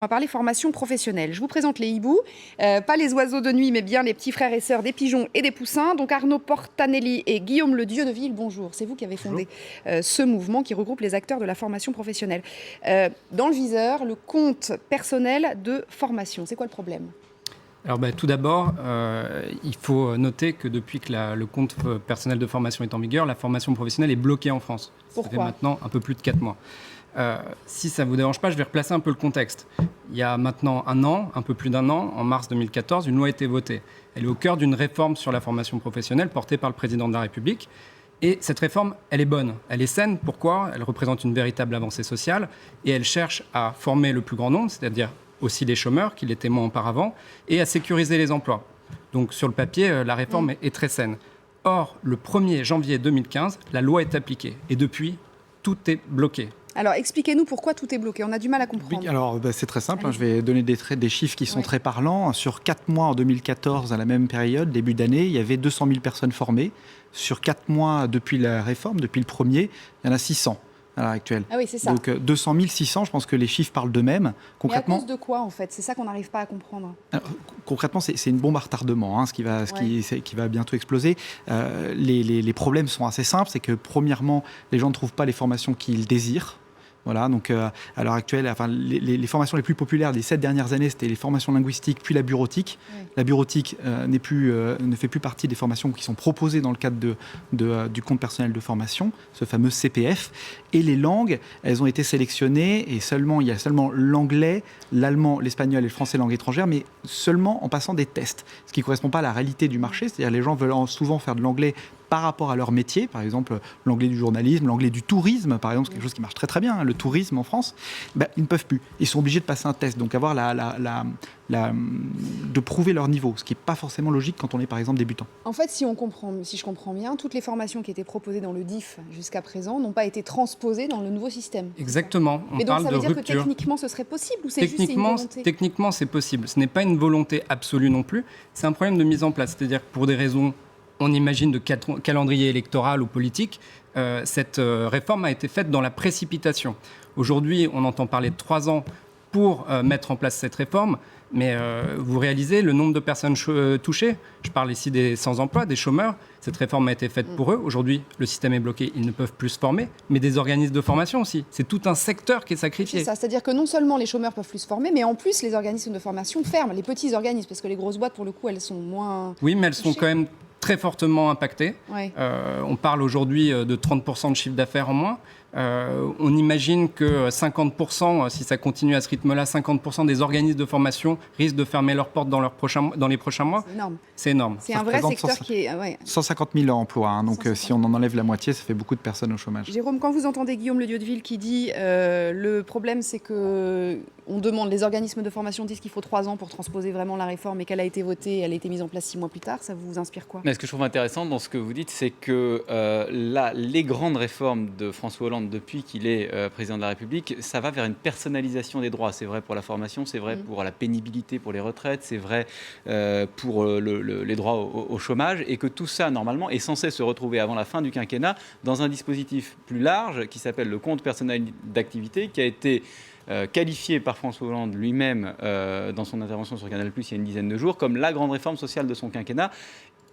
On va parler formation professionnelle. Je vous présente les hiboux, pas les oiseaux de nuit, mais bien les petits frères et sœurs des pigeons et des poussins. Donc Arnaud Portanelli et Guillaume Le Dieudeville, bonjour. C'est vous qui avez fondé ce mouvement qui regroupe les acteurs de la formation professionnelle. Dans le viseur, le compte personnel de formation. C'est quoi le problème ? Alors tout d'abord, il faut noter que depuis que le compte personnel de formation est en vigueur, la formation professionnelle est bloquée en France. Pourquoi ? Ça fait maintenant un peu plus de 4 mois. Si ça ne vous dérange pas, je vais replacer un peu le contexte. Il y a maintenant un peu plus d'un an, en mars 2014, une loi a été votée. Elle est au cœur d'une réforme sur la formation professionnelle portée par le président de la République. Et cette réforme, elle est bonne, elle est saine. Pourquoi ? Elle représente une véritable avancée sociale et elle cherche à former le plus grand nombre, c'est-à-dire aussi les chômeurs, qui l'étaient moins auparavant, et à sécuriser les emplois. Donc sur le papier, la réforme est très saine. Or, le 1er janvier 2015, la loi est appliquée. Et depuis, tout est bloqué. Alors, expliquez-nous pourquoi tout est bloqué. On a du mal à comprendre. Oui, alors, c'est très simple. Je vais donner des chiffres qui sont très parlants. Sur 4 mois en 2014, à la même période, début d'année, il y avait 200 000 personnes formées. Sur 4 mois depuis la réforme, depuis le 1er, il y en a 600 à l'heure actuelle. Ah oui, c'est ça. Donc 200 000, 600, je pense que les chiffres parlent d'eux-mêmes. Concrètement, mais à cause de quoi, en fait ? C'est ça qu'on n'arrive pas à comprendre. Alors, concrètement, c'est une bombe à retardement, ce qui va bientôt exploser. Les problèmes sont assez simples. C'est que, premièrement, les gens ne trouvent pas les formations qu'ils désirent. Voilà, donc à l'heure actuelle, les formations les plus populaires des 7 dernières années, c'était les formations linguistiques, puis la bureautique. Oui. La bureautique ne fait plus partie des formations qui sont proposées dans le cadre du compte personnel de formation, ce fameux CPF. Et les langues, elles ont été sélectionnées, et il y a seulement l'anglais, l'allemand, l'espagnol et le français langue étrangère, mais seulement en passant des tests, ce qui ne correspond pas à la réalité du marché. C'est-à-dire les gens veulent souvent faire de l'anglais par rapport à leur métier, par exemple l'anglais du journalisme, l'anglais du tourisme, par exemple, c'est quelque chose qui marche très très bien, le tourisme en France, ils ne peuvent plus. Ils sont obligés de passer un test, donc avoir de prouver leur niveau, ce qui n'est pas forcément logique quand on est par exemple débutant. En fait, si je comprends bien, toutes les formations qui étaient proposées dans le DIF jusqu'à présent n'ont pas été transposées dans le nouveau système. Exactement. Mais donc ça veut dire que techniquement ce serait possible ou c'est juste une volonté ? Techniquement c'est possible. Ce n'est pas une volonté absolue non plus, c'est un problème de mise en place. C'est-à-dire que pour des raisons, on imagine, de calendrier électoral ou politique, cette réforme a été faite dans la précipitation. Aujourd'hui, on entend parler de 3 ans pour mettre en place cette réforme, mais vous réalisez le nombre de personnes touchées. Je parle ici des sans-emploi, des chômeurs. Cette réforme a été faite pour eux. Aujourd'hui, le système est bloqué, ils ne peuvent plus se former, mais des organismes de formation aussi. C'est tout un secteur qui est sacrifié. C'est ça, c'est-à-dire que non seulement les chômeurs peuvent plus se former, mais en plus, les organismes de formation ferment, les petits organismes, parce que les grosses boîtes, pour le coup, elles sont moins... Oui, mais elles sont quand même très fortement impactées. Ouais. On parle aujourd'hui de 30% de chiffre d'affaires en moins. On imagine que 50%, si ça continue à ce rythme-là, 50% des organismes de formation risquent de fermer leurs portes dans les prochains mois. C'est énorme. C'est énorme. C'est un vrai secteur qui est... 150 000 emplois, donc si on en enlève la moitié, ça fait beaucoup de personnes au chômage. Jérôme, quand vous entendez Guillaume Le Dieudeville qui dit le problème c'est que on demande, les organismes de formation disent qu'il faut 3 ans pour transposer vraiment la réforme et qu'elle a été votée, elle a été mise en place 6 mois plus tard, ça vous inspire quoi ? Mais ce que je trouve intéressant dans ce que vous dites, c'est que les grandes réformes de François Hollande depuis qu'il est président de la République, ça va vers une personnalisation des droits. C'est vrai pour la formation, c'est vrai pour la pénibilité, pour les retraites, c'est vrai pour les droits au chômage, et que tout ça, normalement, est censé se retrouver avant la fin du quinquennat dans un dispositif plus large qui s'appelle le compte personnel d'activité, qui a été qualifié par François Hollande lui-même dans son intervention sur Canal+ il y a une dizaine de jours comme la grande réforme sociale de son quinquennat.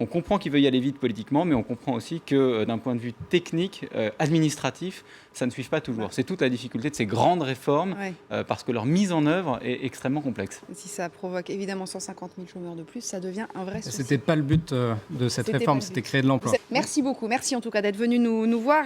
On comprend qu'il veut y aller vite politiquement, mais on comprend aussi que d'un point de vue technique, administratif, ça ne suit pas toujours. C'est toute la difficulté de ces grandes réformes, parce que leur mise en œuvre est extrêmement complexe. Si ça provoque évidemment 150 000 chômeurs de plus, ça devient un vrai souci. C'était pas le but de cette réforme, c'était créer de l'emploi. Merci beaucoup, merci en tout cas d'être venu nous voir.